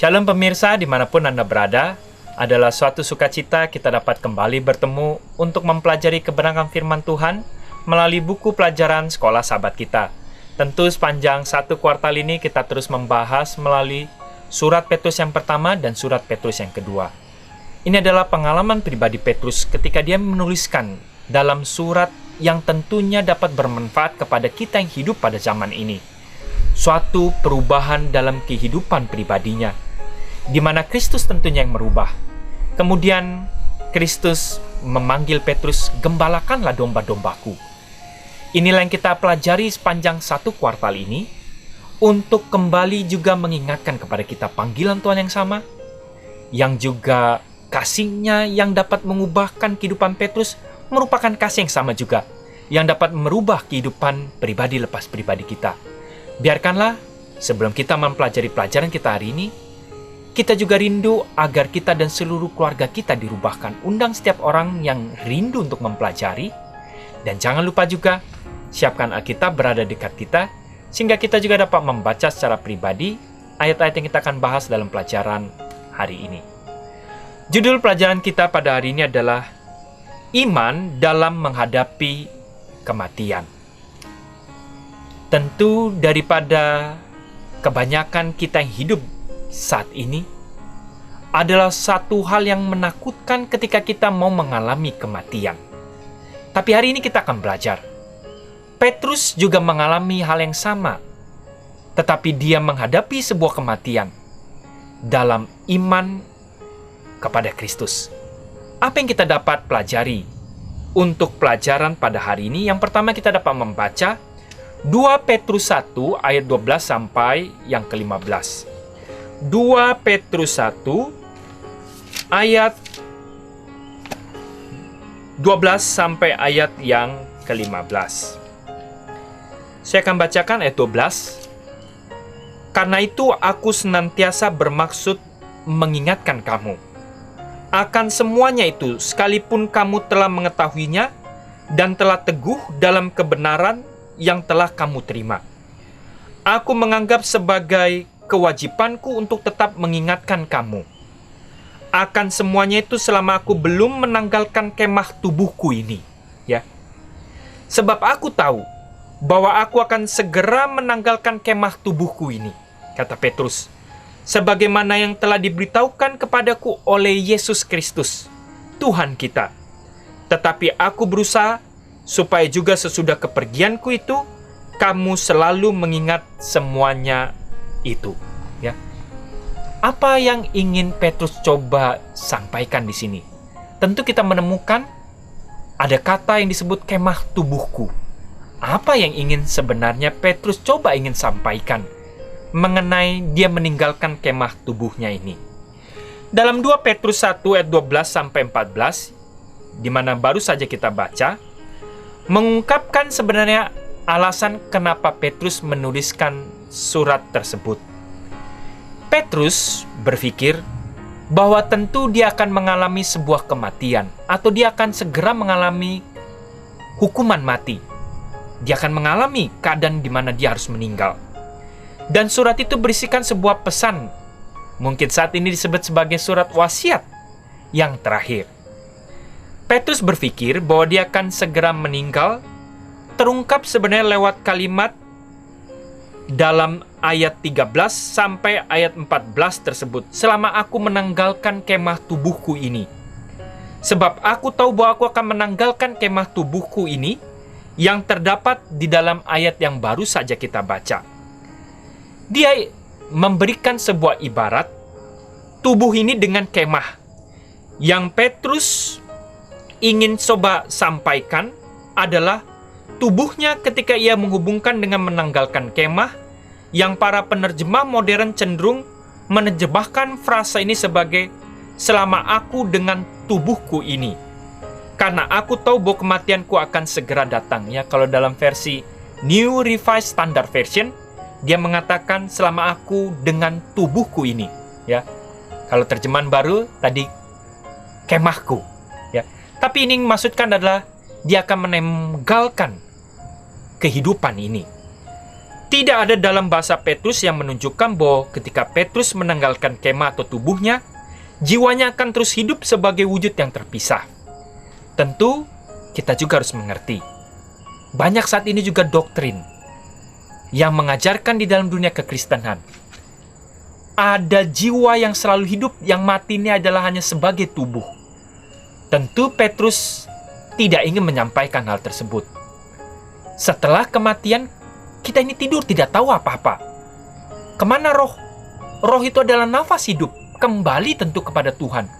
Shalom pemirsa dimanapun Anda berada, adalah suatu sukacita kita dapat kembali bertemu untuk mempelajari kebenaran firman Tuhan melalui buku pelajaran sekolah sahabat kita. Tentu sepanjang satu kuartal ini kita terus membahas melalui surat Petrus yang pertama dan surat Petrus yang kedua. Ini adalah pengalaman pribadi Petrus ketika dia menuliskan dalam surat yang tentunya dapat bermanfaat kepada kita yang hidup pada zaman ini. Suatu perubahan dalam kehidupan pribadinya, di mana Kristus tentunya yang merubah. Kemudian Kristus memanggil Petrus, "Gembalakanlah domba-dombaku." Inilah yang kita pelajari sepanjang satu kuartal ini, untuk kembali juga mengingatkan kepada kita panggilan Tuhan yang sama, yang juga kasih-Nya yang dapat mengubahkan kehidupan Petrus, merupakan kasih yang sama juga, yang dapat merubah kehidupan pribadi lepas pribadi kita. Biarkanlah, sebelum kita mempelajari pelajaran kita hari ini, kita juga rindu agar kita dan seluruh keluarga kita dirubahkan. Undang setiap orang yang rindu untuk mempelajari. Dan jangan lupa juga, siapkan Alkitab berada dekat kita, sehingga kita juga dapat membaca secara pribadi ayat-ayat yang kita akan bahas dalam pelajaran hari ini. Judul pelajaran kita pada hari ini adalah Iman dalam Menghadapi Kematian. Tentu daripada kebanyakan kita yang hidup saat ini, adalah satu hal yang menakutkan ketika kita mau mengalami kematian. Tapi hari ini kita akan belajar. Petrus juga mengalami hal yang sama, tetapi dia menghadapi sebuah kematian dalam iman kepada Kristus. Apa yang kita dapat pelajari untuk pelajaran pada hari ini? Yang pertama kita dapat membaca 2 Petrus 1 ayat 12 sampai yang ke-15. 2 Petrus 1 ayat 12 sampai ayat yang ke-15. Saya akan bacakan ayat 12. Karena itu aku senantiasa bermaksud mengingatkan kamu akan semuanya itu, sekalipun kamu telah mengetahuinya dan telah teguh dalam kebenaran yang telah kamu terima. Aku menganggap sebagai kewajibanku untuk tetap mengingatkan kamu akan semuanya itu selama aku belum menanggalkan kemah tubuhku ini, ya. Sebab aku tahu bahwa aku akan segera menanggalkan kemah tubuhku ini, kata Petrus, sebagaimana yang telah diberitahukan kepadaku oleh Yesus Kristus, Tuhan kita. Tetapi aku berusaha supaya juga sesudah kepergianku itu, kamu selalu mengingat semuanya itu. Ya. Apa yang ingin Petrus coba sampaikan di sini? Tentu kita menemukan ada kata yang disebut kemah tubuhku. Apa yang ingin sebenarnya Petrus coba ingin sampaikan mengenai dia meninggalkan kemah tubuhnya ini? Dalam 2 Petrus 1 ayat 12 sampai 14, di mana baru saja kita baca, mengungkapkan sebenarnya alasan kenapa Petrus menuliskan surat tersebut. Petrus berpikir bahwa tentu dia akan mengalami sebuah kematian, atau dia akan segera mengalami hukuman mati. Dia akan mengalami keadaan di mana dia harus meninggal. Dan surat itu berisikan sebuah pesan, mungkin saat ini disebut sebagai surat wasiat yang terakhir. Petrus berpikir bahwa dia akan segera meninggal, terungkap sebenarnya lewat kalimat dalam ayat 13 sampai ayat 14 tersebut, selama aku menanggalkan kemah tubuhku ini. Sebab aku tahu bahwa aku akan menanggalkan kemah tubuhku ini, yang terdapat di dalam ayat yang baru saja kita baca. Dia memberikan sebuah ibarat tubuh ini dengan kemah. Yang Petrus ingin coba sampaikan adalah tubuhnya ketika ia menghubungkan dengan menanggalkan kemah, yang para penerjemah modern cenderung menerjemahkan frasa ini sebagai selama aku dengan tubuhku ini, karena aku tahu bahwa kematianku akan segera datang. Ya, kalau dalam versi New Revised Standard Version, dia mengatakan selama aku dengan tubuhku ini. Ya, kalau terjemahan baru tadi kemahku. Ya, tapi ini maksudkan adalah dia akan meninggalkan kehidupan ini. Tidak ada dalam bahasa Petrus yang menunjukkan bahwa ketika Petrus menanggalkan kemah atau tubuhnya, jiwanya akan terus hidup sebagai wujud yang terpisah. Tentu, kita juga harus mengerti. Banyak saat ini juga doktrin yang mengajarkan di dalam dunia kekristenan. Ada jiwa yang selalu hidup, yang mati ini adalah hanya sebagai tubuh. Tentu Petrus tidak ingin menyampaikan hal tersebut. Setelah kematian, kita ini tidur tidak tahu apa-apa. Kemana roh? Roh itu adalah nafas hidup, kembali tentu kepada Tuhan.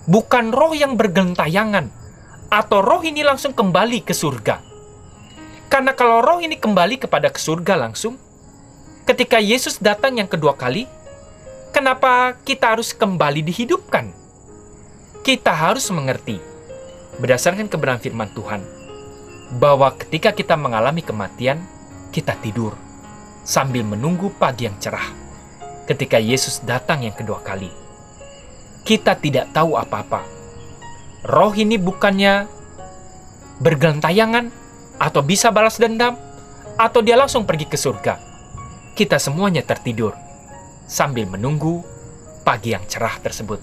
Bukan roh yang bergentayangan, atau roh ini langsung kembali ke surga. Karena kalau roh ini kembali kepada ke surga langsung, ketika Yesus datang yang kedua kali, kenapa kita harus kembali dihidupkan? Kita harus mengerti, berdasarkan kebenaran firman Tuhan, bahwa ketika kita mengalami kematian, kita tidur sambil menunggu pagi yang cerah. Ketika Yesus datang yang kedua kali, kita tidak tahu apa-apa. Roh ini bukannya bergentayangan, atau bisa balas dendam, atau dia langsung pergi ke surga. Kita semuanya tertidur sambil menunggu pagi yang cerah tersebut.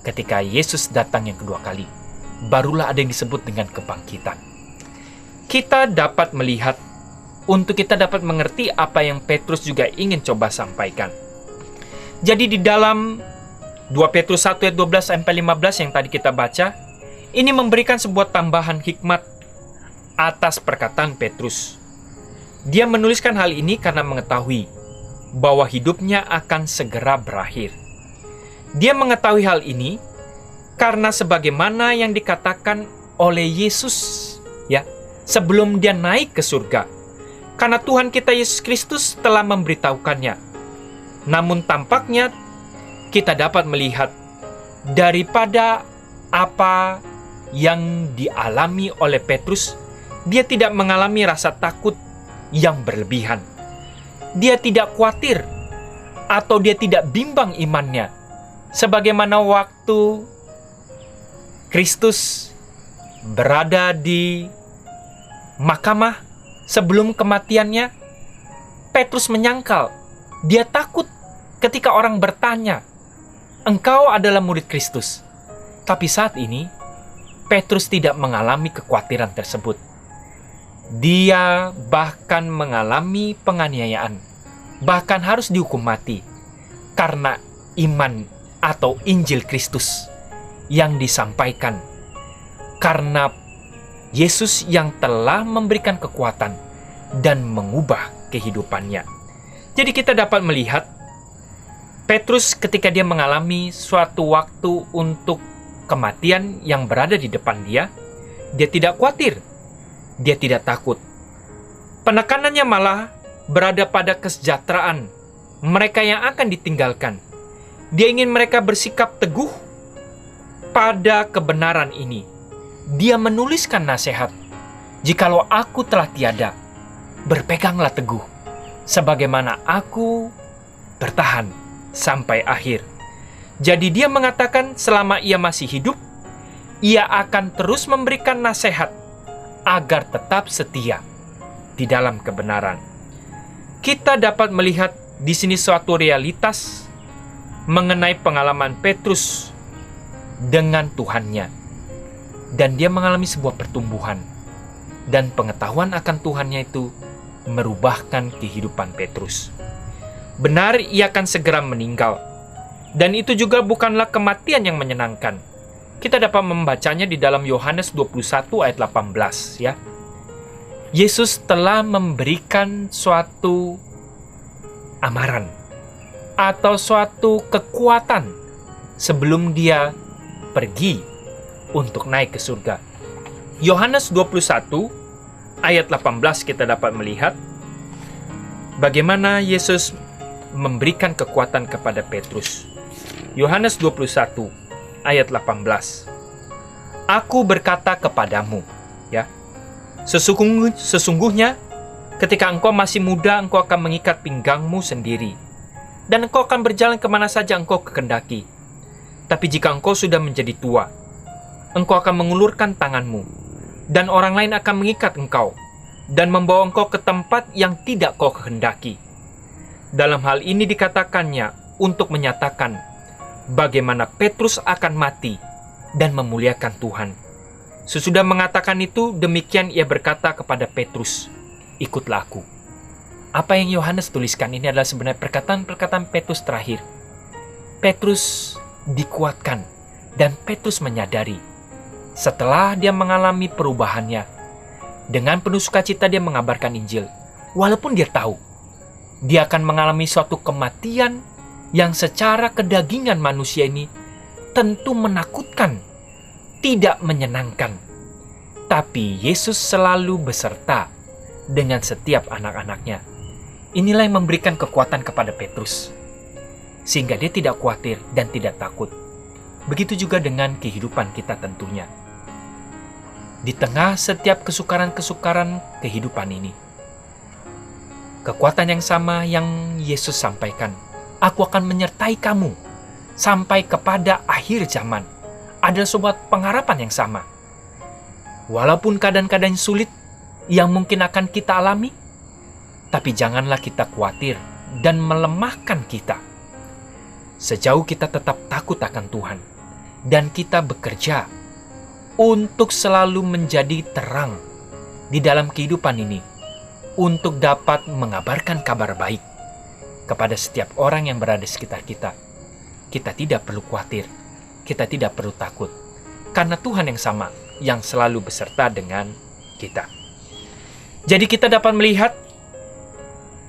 Ketika Yesus datang yang kedua kali, barulah ada yang disebut dengan kebangkitan. Kita dapat melihat, untuk kita dapat mengerti apa yang Petrus juga ingin coba sampaikan. Jadi di dalam 2 Petrus 1 ayat 12-15 yang tadi kita baca, ini memberikan sebuah tambahan hikmat atas perkataan Petrus. Dia menuliskan hal ini karena mengetahui bahwa hidupnya akan segera berakhir. Dia mengetahui hal ini karena sebagaimana yang dikatakan oleh Yesus, ya, sebelum dia naik ke surga. Karena Tuhan kita Yesus Kristus telah memberitahukannya. Namun tampaknya kita dapat melihat daripada apa yang dialami oleh Petrus, dia tidak mengalami rasa takut yang berlebihan. Dia tidak khawatir atau dia tidak bimbang imannya. Sebagaimana waktu Kristus berada di mahkamah sebelum kematiannya, Petrus menyangkal. Dia takut ketika orang bertanya, "Engkau adalah murid Kristus." Tapi saat ini, Petrus tidak mengalami kekhawatiran tersebut. Dia bahkan mengalami penganiayaan, bahkan harus dihukum mati, karena iman atau Injil Kristus yang disampaikan, karena Yesus yang telah memberikan kekuatan dan mengubah kehidupannya. Jadi kita dapat melihat Petrus ketika dia mengalami suatu waktu untuk kematian yang berada di depan dia, dia tidak khawatir, dia tidak takut. Penekanannya malah berada pada kesejahteraan mereka yang akan ditinggalkan. Dia ingin mereka bersikap teguh pada kebenaran ini. Dia menuliskan nasihat, "Jikalau aku telah tiada, berpeganglah teguh, sebagaimana aku bertahan sampai akhir." Jadi dia mengatakan selama ia masih hidup, ia akan terus memberikan nasihat agar tetap setia di dalam kebenaran. Kita dapat melihat di sini suatu realitas mengenai pengalaman Petrus dengan Tuhannya. Dan dia mengalami sebuah pertumbuhan. Dan pengetahuan akan Tuhannya itu merubahkan kehidupan Petrus. Benar, ia akan segera meninggal. Dan itu juga bukanlah kematian yang menyenangkan. Kita dapat membacanya di dalam Yohanes 21 ayat 18, ya. Yesus telah memberikan suatu amaran atau suatu kekuatan sebelum dia pergi untuk naik ke surga. Yohanes 21 ayat 18 kita dapat melihat bagaimana Yesus memberikan kekuatan kepada Petrus. Yohanes 21 ayat 18. "Aku berkata kepadamu, ya, sesungguhnya ketika engkau masih muda, engkau akan mengikat pinggangmu sendiri, dan engkau akan berjalan kemana saja engkau kehendaki. Tapi jika engkau sudah menjadi tua, engkau akan mengulurkan tanganmu, dan orang lain akan mengikat engkau, dan membawa engkau ke tempat yang tidak kau kehendaki. Dalam hal ini dikatakannya untuk menyatakan bagaimana Petrus akan mati dan memuliakan Tuhan. Sesudah mengatakan itu, demikian ia berkata kepada Petrus, "Ikutlah aku." Apa yang Yohanes tuliskan ini adalah sebenarnya perkataan-perkataan Petrus terakhir. Petrus dikuatkan dan Petrus menyadari setelah dia mengalami perubahannya, dengan penuh sukacita dia mengabarkan Injil. Walaupun dia tahu dia akan mengalami suatu kematian yang secara kedagingan manusia ini tentu menakutkan, tidak menyenangkan. Tapi Yesus selalu beserta dengan setiap anak-anaknya. Inilah yang memberikan kekuatan kepada Petrus, sehingga dia tidak khawatir dan tidak takut. Begitu juga dengan kehidupan kita tentunya. Di tengah setiap kesukaran-kesukaran kehidupan ini, kekuatan yang sama yang Yesus sampaikan, "Aku akan menyertai kamu sampai kepada akhir zaman," adalah sebuah pengharapan yang sama. Walaupun keadaan-keadaan sulit yang mungkin akan kita alami, tapi janganlah kita khawatir dan melemahkan kita. Sejauh kita tetap takut akan Tuhan, dan kita bekerja untuk selalu menjadi terang di dalam kehidupan ini, untuk dapat mengabarkan kabar baik kepada setiap orang yang berada di sekitar kita. Kita tidak perlu khawatir, kita tidak perlu takut, karena Tuhan yang sama yang selalu beserta dengan kita. Jadi kita dapat melihat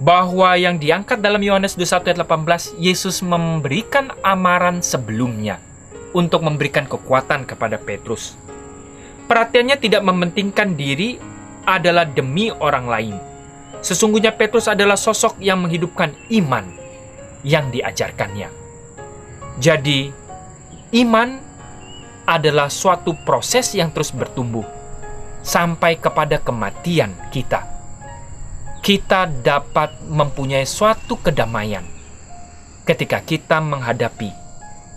bahwa yang diangkat dalam Yohanes 21 ayat 18, Yesus memberikan amaran sebelumnya untuk memberikan kekuatan kepada Petrus. Perhatiannya tidak mementingkan diri adalah demi orang lain. Sesungguhnya Petrus adalah sosok yang menghidupkan iman yang diajarkannya. Jadi, iman adalah suatu proses yang terus bertumbuh sampai kepada kematian kita. Kita dapat mempunyai suatu kedamaian ketika kita menghadapi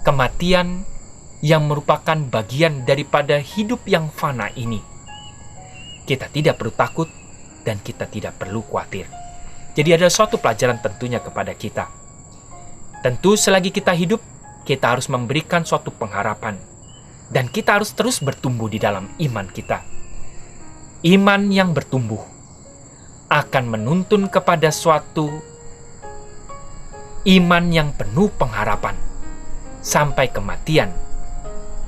kematian yang merupakan bagian daripada hidup yang fana ini. Kita tidak perlu takut dan kita tidak perlu khawatir. Jadi ada suatu pelajaran tentunya kepada kita. Tentu selagi kita hidup, kita harus memberikan suatu pengharapan. Dan kita harus terus bertumbuh di dalam iman kita. Iman yang bertumbuh akan menuntun kepada suatu iman yang penuh pengharapan sampai kematian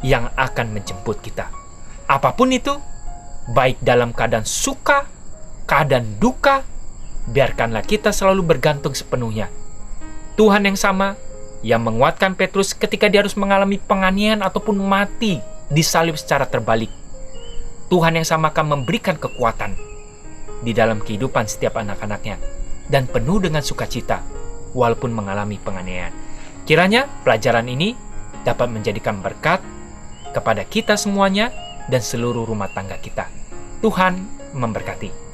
yang akan menjemput kita. Apapun itu, baik dalam keadaan suka, keadaan duka, biarkanlah kita selalu bergantung sepenuhnya. Tuhan yang sama yang menguatkan Petrus ketika dia harus mengalami penganiayaan ataupun mati disalib secara terbalik. Tuhan yang sama akan memberikan kekuatan di dalam kehidupan setiap anak-anaknya dan penuh dengan sukacita walaupun mengalami penganiayaan. Kiranya pelajaran ini dapat menjadikan berkat kepada kita semuanya dan seluruh rumah tangga kita. Tuhan memberkati.